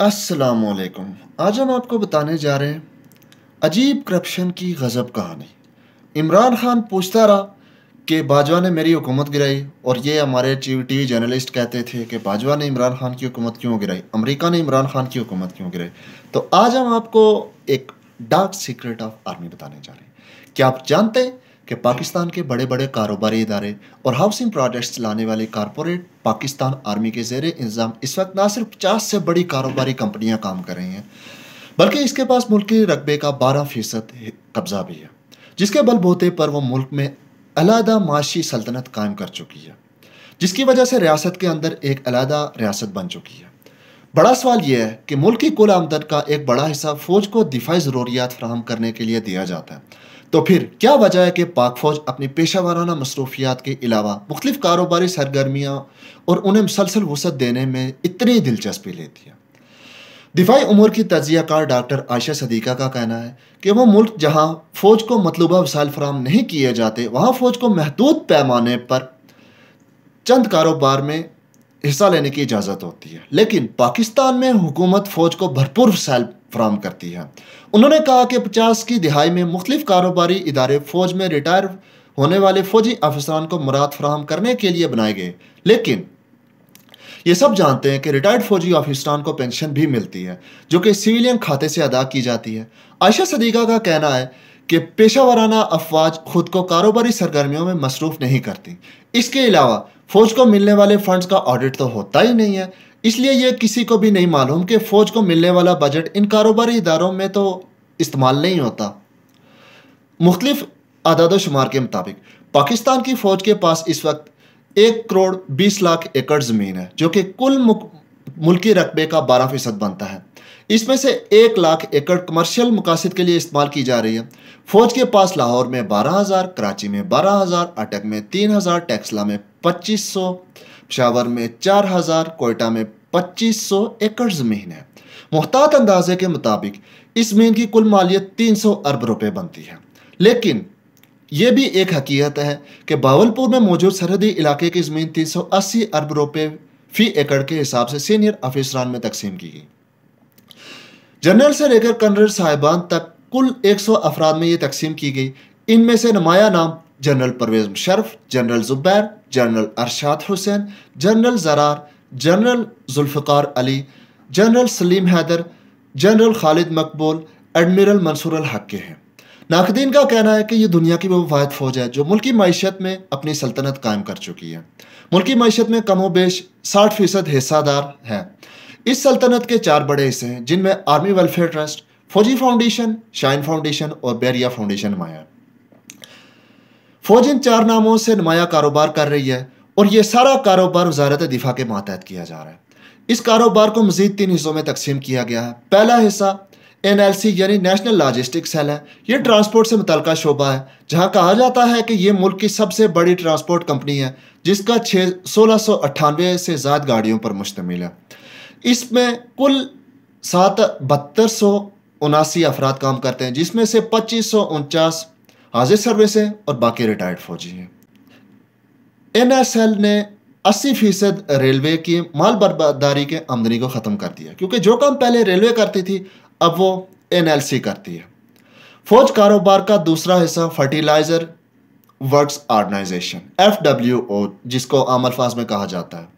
अस्सलामुअलैकुम। आज हम आपको बताने जा रहे हैं अजीब करप्शन की गज़ब कहानी। इमरान खान पूछता रहा कि बाजवा ने मेरी हुकूमत गिराई, और ये हमारे टीवी जर्नलिस्ट कहते थे कि बाजवा ने इमरान खान की हुकूमत क्यों गिराई, अमेरिका ने इमरान खान की हुकूमत क्यों गिराई। तो आज हम आपको एक डार्क सीक्रेट ऑफ आर्मी बताने जा रहे हैं। क्या आप जानते हैं कि पाकिस्तान के बड़े बड़े कारोबारी इदारे और हाउसिंग प्रोजेक्ट्स लाने वाली कारपोरेट पाकिस्तान आर्मी के ज़ेरे इंतज़ाम इस वक्त ना सिर्फ 50 से बड़ी कारोबारी कंपनियां काम कर रही हैं, बल्कि इसके पास मुल्क के रकबे का 12% कब्जा भी है, जिसके बलबूते पर वो मुल्क में अलहदा माशी सल्तनत कायम कर चुकी है, जिसकी वजह से रियासत के अंदर एक अलहदा रियासत बन चुकी है। बड़ा सवाल यह है कि मुल्क की कुल आमदन का एक बड़ा हिस्सा फौज को दिफाई ज़रूरियात फराहम करने के लिए दिया जाता है। तो फिर क्या वजह है कि पाक फौज अपनी पेशा वाराना मसरूफियात के अलावा मुख्तलिफ कारोबारी सरगर्मियाँ और उन्हें मुसलसल वसअत देने में इतनी दिलचस्पी लेती है। दिफाई उमूर की तजियाकार डॉक्टर आयशा सदीका का कहना है कि वह मुल्क जहाँ फौज को मतलूबा वसाइल फराहम नहीं किए जाते, वहाँ फौज को महदूद पैमाने पर चंद कारोबार में हिस्सा लेने की इजाज़त होती है, लेकिन पाकिस्तान में हुकूमत फ़ौज को भरपूर वसाइल फराहम करती है। उन्होंने कहा कि 50 की दिहाई में मुख्तलिफ कारोबारी इदारे फ़ौज में रिटायर होने वाले फ़ौजी अफसरान को मुराद फराहम करने के लिए बनाए गए, लेकिन ये सब जानते हैं कि रिटायर्ड फौजी ऑफिसरान को पेंशन भी मिलती है, जो कि सिविलियन खाते से अदा की जाती है। आयशा सदीका का कहना है कि पेशा वाराना अफवाज खुद को कारोबारी सरगर्मियों में मसरूफ़ नहीं करती। इसके अलावा फ़ौज को मिलने वाले फ़ंड्स का ऑडिट तो होता ही नहीं है, इसलिए यह किसी को भी नहीं मालूम कि फ़ौज को मिलने वाला बजट इन कारोबारी इदारों में तो इस्तेमाल नहीं होता। मुख्तलिफ आदाद शुमार के मुताबिक पाकिस्तान की फ़ौज के पास इस वक्त 1 करोड़ 20 लाख एकड़ ज़मीन है, जो कि कुल मुल्की रकबे का 12% बनता है। इसमें से 1 लाख एकड़ कमर्शियल मकासद के लिए इस्तेमाल की जा रही है। फ़ौज के पास लाहौर में 12,000, कराची में 12,000, अटक में 3,000, टेक्सला में 2500, पेशावर में 4,000, कोयटा में 2500 एकड़ ज़मीन है। मुहतात अंदाजे के मुताबिक इस ज़मीन की कुल मालियत 300 अरब रुपए बनती है, लेकिन यह भी एक हकीकत है कि बावलपुर में मौजूद सरहदी इलाके की ज़मीन 380 अरब रुपए फी एकड़ के हिसाब से सीनियर अफसरान में तकसीम की गई। जनरल से लेकर कर्नल साहिबान तक कुल 100 अफराद में ये तकसीम की गई। इनमें से नुमाया नाम general Pervez Musharraf, general Zubair, general Arshad Hussain, general Zarar, general Zulfiqar Ali, general Salim Haider, general Khalid Maqbool, admiral Mansoor अल हक के हैं। नाकदीन का कहना है कि यह दुनिया की वो वाहिद फ़ौज है जो मुल्की मईशत में अपनी सल्तनत कायम कर चुकी है। मुल्की मईशत में कमोबेश 60% हिस्सादार है। इस सल्तनत के 4 बड़े हिस्से हैं, जिनमें आर्मी वेलफेयर ट्रस्ट, फौजी फाउंडेशन, शाइन फाउंडेशन और बैरिया फाउंडेशन नुमाया। फौज इन 4 नामों से नुमाया कारोबार कर रही है, और यह सारा कारोबार वजारत दिफा के मातहत किया जा रहा है। इस कारोबार को मज़ीद 3 हिस्सों में तकसीम किया गया है। पहला हिस्सा NLC यानी नेशनल लॉजिस्टिक सेल है। यह ट्रांसपोर्ट से मुतल्लिका शोबा है, जहां कहा जाता है कि यह मुल्क की सबसे बड़ी ट्रांसपोर्ट कंपनी है, जिसका 1698 से ज़्यादा गाड़ियों पर मुश्तमिल है। इसमें कुल 7279 अफराद काम करते हैं, जिसमें से 2549 हाजिर सर्विस हैं और बाकी रिटायर्ड फौजी हैं। NSL ने 80% रेलवे की माल बर्बादारी के आमदनी को ख़त्म कर दिया, क्योंकि जो काम पहले रेलवे करती थी अब वो NLC करती है। फौज कारोबार का दूसरा हिस्सा फर्टिलाइज़र वर्क्स ऑर्गेनाइजेशन FWO, जिसको आम अल्फाज में कहा जाता है,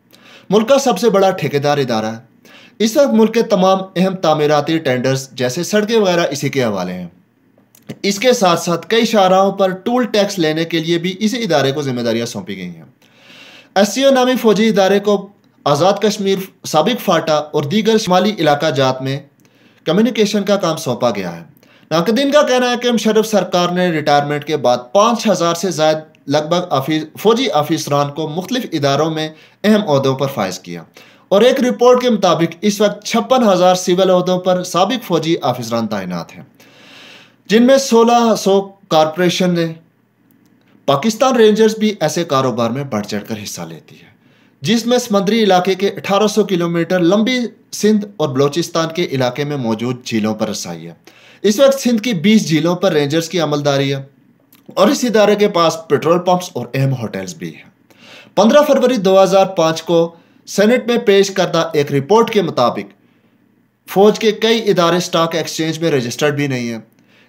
मुल्क का सबसे बड़ा ठेकेदार इदारा है। इस वक्त मुल्क के तमाम अहम तामीराती टेंडर्स जैसे सड़कें वगैरह इसी के हवाले हैं। इसके साथ साथ कई शाहराहों पर टूल टैक्स लेने के लिए भी इसी इदारे को जिम्मेदारियां सौंपी गई हैं। SCO नामी फौजी इदारे को आज़ाद कश्मीर, साबिक फाटा और दीगर शुमाली इलाका जात में कम्युनिकेशन का काम सौंपा गया है। नाकदीन का कहना है कि मुशर्रफ सरकार ने रिटायरमेंट के बाद 5,000 से ज़ायद लगभग फौजी अफसरान को मुख्तलिफ इदारों में अहम ओहदों पर फायज किया, और एक रिपोर्ट के मुताबिक इस वक्त 56,000 सिविल ओहदों पर साबिक फौजी अफसरान तैनात हैं, जिनमें 1600 कारपोरेशन ने। पाकिस्तान रेंजर्स भी ऐसे कारोबार में बढ़ चढ़ कर हिस्सा लेती है, जिसमें समंदरी इलाके के 1800 किलोमीटर लंबी सिंध और बलोचिस्तान के इलाके में मौजूद झीलों पर रसाई है। इस वक्त सिंध की 20 झीलों पर रेंजर्स की अमलदारी है, और इस इदारे के पास पेट्रोल पंप्स और अहम होटल्स भी हैं। 15 फरवरी 2005 को सेनेट में पेश करदा एक रिपोर्ट के मुताबिक फ़ौज के कई इदारे स्टॉक एक्सचेंज में रजिस्टर्ड भी नहीं हैं।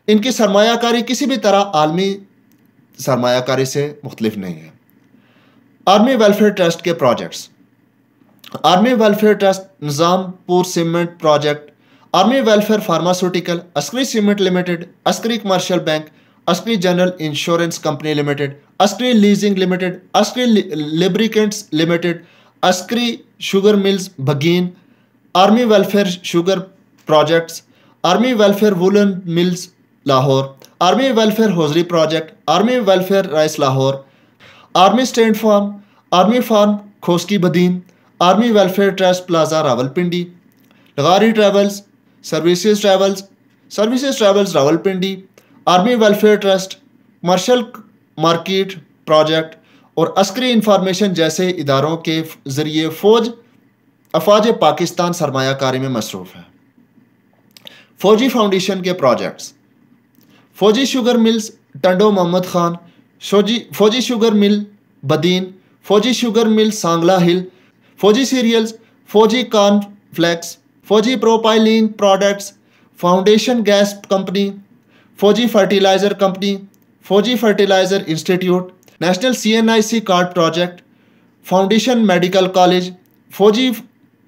इनकी सरमायाकारी किसी भी तरह आलमी सरमायाकारी से मुख्तलिफ नहीं है। आर्मी वेलफेयर ट्रस्ट के projects. Army welfare trust Nizampur cement project, army welfare pharmaceutical, Askari cement limited, Askari commercial bank, Askari general insurance company limited, Askari leasing limited, Askari lubricants limited, Askari sugar mills भगीन, army welfare sugar projects, army welfare woollen mills Lahore, army welfare hosiery project, army welfare rice Lahore, army stand farm, army farm Khoski Badin, army welfare trust plaza Rawalpindi, लगारी travels, services travels Rawalpindi, army welfare trust, commercial market project और Askari information जैसे इदारों के ज़रिए अफवाज पाकिस्तान सरमायाकारी में मसरूफ़ है। फ़ौजी फाउंडेशन के प्रोजेक्ट्स। फ़ौजी शुगर मिल्स टंडो मोहम्मद खान, फ़ौजी शुगर मिल बदीन, फ़ौजी शुगर मिल सांगला हिल, फ़ौजी सीरियल्स, फ़ौजी कॉर्नफ्लेक्स, फ़ौजी propylene products, foundation gas company, फ़ौजी फर्टिलाइज़र कंपनी, फ़ौजी fertiliser institute, national CNIC card project, foundation medical college, फ़ौजी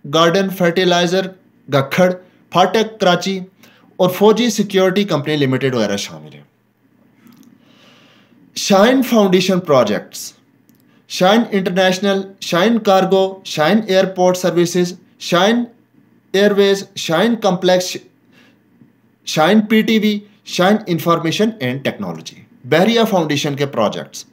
गार्डन फर्टिलाइज़र गखड़, फाटक कराची और फ़ौजी सिक्योरिटी कंपनी लिमिटेड वगैरह शामिल है। Shaheen foundation projects. Shaheen international, Shaheen cargo, Shaheen airport services, Shaheen airways, Shaheen complex, Shaheen PTV, Shaheen information and technology. Bahria foundation के projects.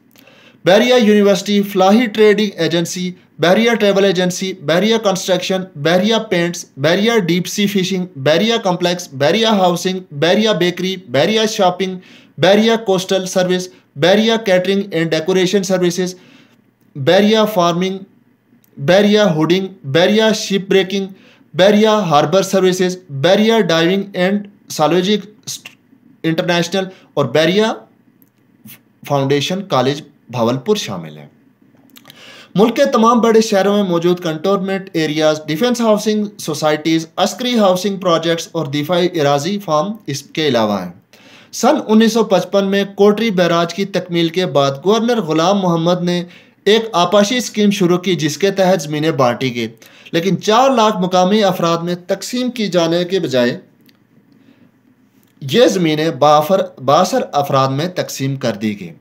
Bahria university, Falahi trading agency, Bahria travel agency, Bahria construction, Bahria paints, Bahria deep sea fishing, Bahria complex, Bahria housing, Bahria bakery, Bahria shopping, Bahria coastal service, Bahria catering and decoration services, Bahria farming, Bahria हुडिंग, Bahria ship breaking, Bahria harbour services, Bahria diving and सालोजिक international और बहरिया foundation college Bahawalpur शामिल है। मुल्क के तमाम बड़े शहरों में मौजूद cantonment areas, defence housing societies, Askari housing projects और दिफाई इराजी फार्म इसके अलावा हैं। सन 1955 में कोटरी बैराज की तकमील के बाद गवर्नर गुलाम मोहम्मद ने एक आपाशी स्कीम शुरू की जिसके तहत ज़मीनें बांटी गई, लेकिन 4 लाख मुकामी अफराद में तकसीम की जाने के बजाय ये ज़मीनें बासर अफराद में तकसीम कर दी गई।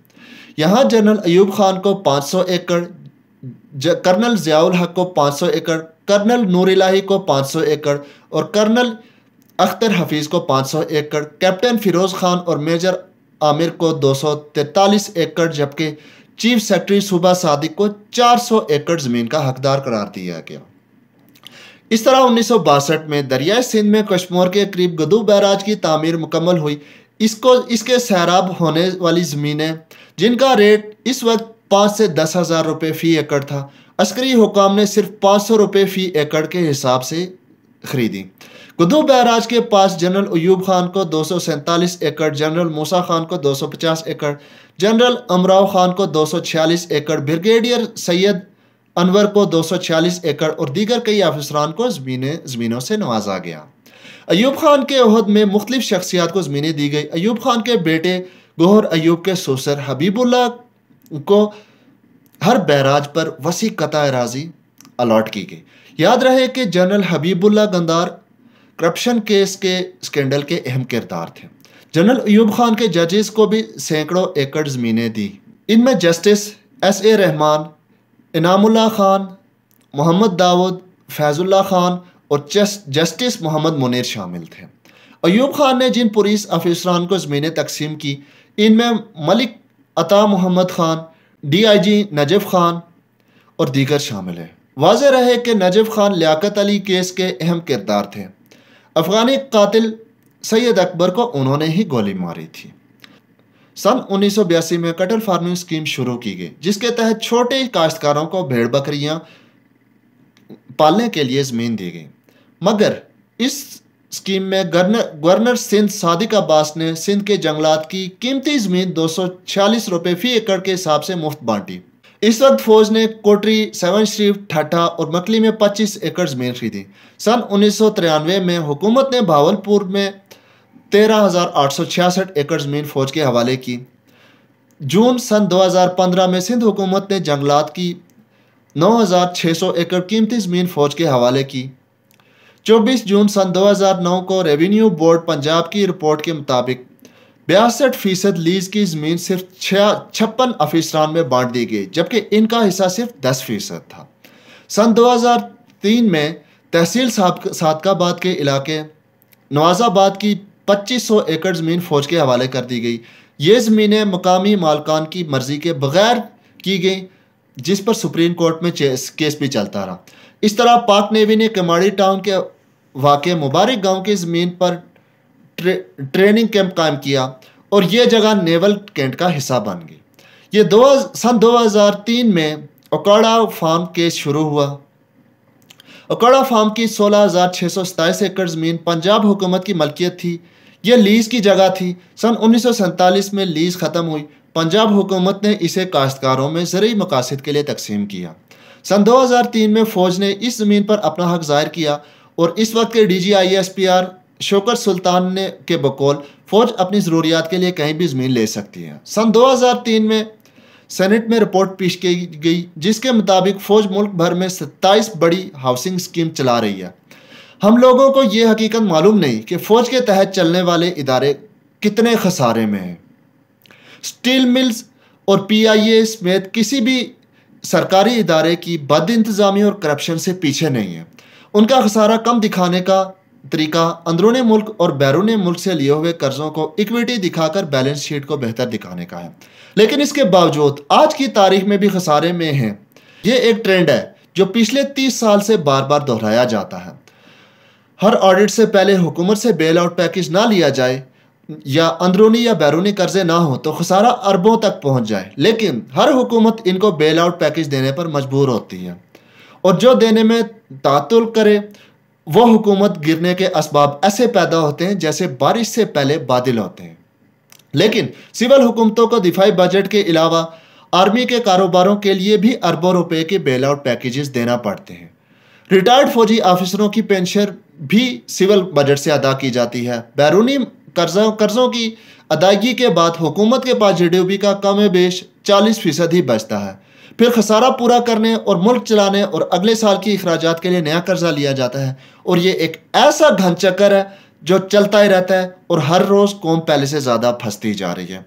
यहाँ जनरल अयूब खान को 500 एकड़, कर्नल ज़ियाउल हक को 500 एकड़, कर्नल नूर इलाही को 500 एकड़ और कर्नल अख्तर हफीज़ को 500 एकड़, कैप्टन फ़िरोज़ खान और मेजर आमिर को 243 एकड़ जबकि चीफ सेक्रेटरी सूबा सादिक को 400 एकड़ ज़मीन का हकदार करार दिया गया। इस तरह 1962 में दरियाए सिंध में कश्मीर के करीब गदू बैराज की तामीर मुकम्मल हुई। इसके सैराब होने वाली ज़मीनें जिनका रेट इस वक्त 5 से 10 हज़ार रुपये फ़ी एकड़ था, अस्करी हुकाम ने सिर्फ 500 रुपये फ़ी एकड़ के हिसाब से ख़रीदी। गदू बैराज के पास जनरल अयूब खान को 247 एकड़, जनरल मूसा खान को 250 एकड़, जनरल अमराव खान को 246 एकड़, ब्रिगेडियर सैयद अनवर को 246 एकड़ और दीगर कई अफसरान को ज़मीनों से नवाजा गया। अयूब खान के अहद में मुख्तलिफ शख्सियात को ज़मीनें दी गई। अयूब खान के बेटे गोहर अयूब के ससुर हबीबुल्लाह को हर बैराज पर वसी कता अराज़ी अलॉट की गई। याद रहे कि जनरल हबीबुल्लाह गंदार करप्शन केस के स्कैंडल के अहम किरदार थे। जनरल अयूब खान के जजेस को भी सैकड़ों एकड़ ज़मीनें दी। इनमें जस्टिस SA रहमान, इनामुल्लाह खान, मोहम्मद दाऊद, फैजुल्लाह खान और जस्टिस मोहम्मद मुनीर शामिल थे। अयूब खान ने जिन पुलिस अफसरान को ज़मीनें तकसीम की, इनमें मलिक अता मोहम्मद खान, DIG नजफ़ खान और दीगर शामिल हैं। वाज़ेह रहे कि नजफ़ खान लियाकत अली केस के अहम किरदार थे। अफ़गानी कातिल सैयद अकबर को उन्होंने ही गोली मारी थी। सन 1982 में कटल फार्मिंग स्कीम शुरू की गई जिसके तहत छोटे काश्तकारों को भेड़ बकरियां पालने के लिए ज़मीन दी गई, मगर इस स्कीम में गवर्नर सिंध सादिक अब्बास ने सिंध के जंगलात की कीमती ज़मीन 246 रुपये फ़ी एकड़ के हिसाब से मुफ्त बांटी। इस वक्त फौज ने कोटरी, सेवन शरीफ, ठाठा और मकली में 25 एकड़ जमीन खरीदी। सन 1993 में हुकूमत ने भावलपुर में 13,866 एकड़ जमीन फौज के हवाले की। जून सन 2015 में सिंध हुकूमत ने जंगलात की 9,600 एकड़ कीमती ज़मीन फ़ौज के हवाले की। 24 जून सन 2009 को रेवेन्यू बोर्ड पंजाब की रिपोर्ट के मुताबिक 62% लीज़ की ज़मीन सिर्फ 56 अफीसरान में बांट दी गई, जबकि इनका हिस्सा सिर्फ 10% था। सन 2003 में तहसील सादकाबाद के इलाके नवाज़ाबाद की 2500 एकड़ ज़मीन फ़ौज के हवाले कर दी गई। ये ज़मीनें मकामी मालकान की मर्ज़ी के बगैर की गई, जिस पर सुप्रीम कोर्ट में केस भी चलता रहा। इस तरह पाक नेवी ने कमाड़ी टाउन के वाक़े मुबारक गांव की ज़मीन पर ट्रेनिंग कैंप कायम किया और ये जगह नेवल कैंट का हिस्सा बन गई। ये सन 2003 में ओकाड़ा फार्म केस शुरू हुआ। ओकाड़ा फार्म की 16,627 एकड़ ज़मीन पंजाब हुकूमत की मलकियत थी। यह लीज़ की जगह थी। सन 1947 में लीज़ ख़त्म हुई। पंजाब हुकूमत ने इसे काश्तकारों में ज़रूरी मकासद के लिए तकसीम किया। सन 2003 में फ़ौज ने इस ज़मीन पर अपना हक ज़ाहिर किया और इस वक्त के DGISPR शौकत सुल्तान ने के बकौल फ़ौज अपनी ज़रूरियात के लिए कहीं भी ज़मीन ले सकती है। सन 2003 में सेनेट में रिपोर्ट पेश की गई, जिसके मुताबिक फ़ौज मुल्क भर में 27 बड़ी हाउसिंग स्कीम चला रही है। हम लोगों को ये हकीकत मालूम नहीं कि फ़ौज के तहत चलने वाले इदारे कितने खसारे में हैं। स्टील मिल्स और PIA समेत किसी भी सरकारी इदारे की बद इंतज़ामी और करप्शन से पीछे नहीं है। उनका खसारा कम दिखाने का तरीका अंदरूनी मुल्क और बैरूनी मुल्क से लिए हुए कर्ज़ों को इक्विटी दिखाकर बैलेंस शीट को बेहतर दिखाने का है। लेकिन इसके बावजूद आज की तारीख में भी खसारे में हैं। ये एक ट्रेंड है जो पिछले 30 साल से बार बार दोहराया जाता है। हर ऑडिट से पहले हुकूमत से बेल आउट पैकेज ना लिया जाए या अंदरूनी या बैरूनी कर्जे ना हो तो खसारा अरबों तक पहुंच जाए, लेकिन हर हुकूमत इनको बेल आउट पैकेज देने पर मजबूर होती है और जो देने में तातुल करे वो हुकूमत गिरने के असबाब ऐसे पैदा होते हैं जैसे बारिश से पहले बादल होते हैं। लेकिन सिविल हुकूमतों को दिफाई बजट के अलावा आर्मी के कारोबारों के लिए भी अरबों रुपए के बेल आउट पैकेजेस देना पड़ते हैं। रिटायर्ड फौजी ऑफिसरों की पेंशन भी सिविल बजट से अदा की जाती है। बैरूनी कर्जों की अदायगी के बाद हुकूमत के पास GDP का कम बेश 40% ही बचता है। फिर खसारा पूरा करने और मुल्क चलाने और अगले साल की अखराजात के लिए नया कर्जा लिया जाता है और ये एक ऐसा घन चक्कर है जो चलता ही रहता है और हर रोज़ कौम पहले से ज़्यादा फंसती जा रही है।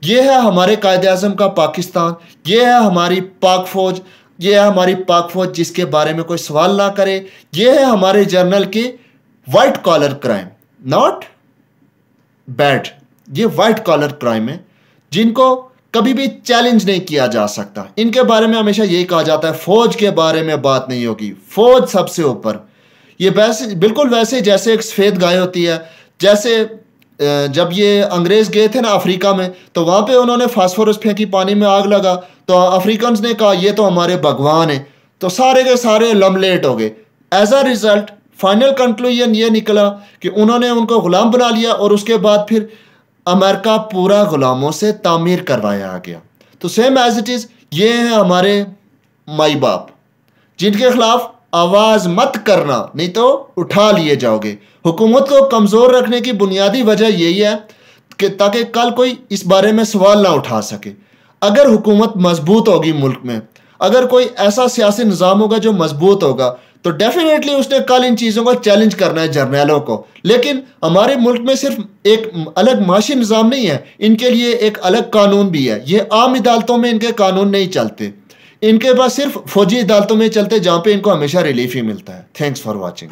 ये है हमारे कायदे-आज़म का पाकिस्तान, ये है हमारी पाक फ़ौज, ये है हमारी पाक फ़ौज जिसके बारे में कोई सवाल ना करे। ये है हमारे जर्नल की white collar crime, not bad, ये वाइट कॉलर क्राइम है जिनको कभी भी चैलेंज नहीं किया जा सकता। इनके बारे में हमेशा यही कहा जाता है फौज के बारे में बात नहीं होगी, फौज सबसे ऊपर। ये वैसे बिल्कुल वैसे जैसे एक सफ़ेद गाय होती है। जैसे जब ये अंग्रेज़ गए थे ना अफ्रीका में, तो वहाँ पे उन्होंने फास्फोरस फेंकी, पानी में आग लगा, तो अफ्रीकन्स ने कहा ये तो हमारे भगवान हैं, तो सारे के सारे लमलेट हो गए। As a result final conclusion ये निकला कि उन्होंने उनको ग़ुलाम बना लिया और उसके बाद फिर अमेरिका पूरा ग़ुलामों से तामीर करवाया गया। तो सेम एज इट इज़ ये हैं हमारे माई बाप जिनके ख़िलाफ़ आवाज़ मत करना, नहीं तो उठा लिए जाओगे। हुकूमत को कमज़ोर रखने की बुनियादी वजह यही है कि ताकि कल कोई इस बारे में सवाल ना उठा सके। अगर हुकूमत मजबूत होगी मुल्क में, अगर कोई ऐसा सियासी निज़ाम होगा जो मजबूत होगा, तो डेफिनेटली उसने कल इन चीज़ों को चैलेंज करना है जर्नैलों को। लेकिन हमारे मुल्क में सिर्फ एक अलग माशी निज़ाम नहीं है, इनके लिए एक अलग कानून भी है। ये आम अदालतों में इनके कानून नहीं चलते, इनके पास सिर्फ फौजी अदालतों में चलते जहाँ पे इनको हमेशा रिलीफ ही मिलता है। Thanks for watching.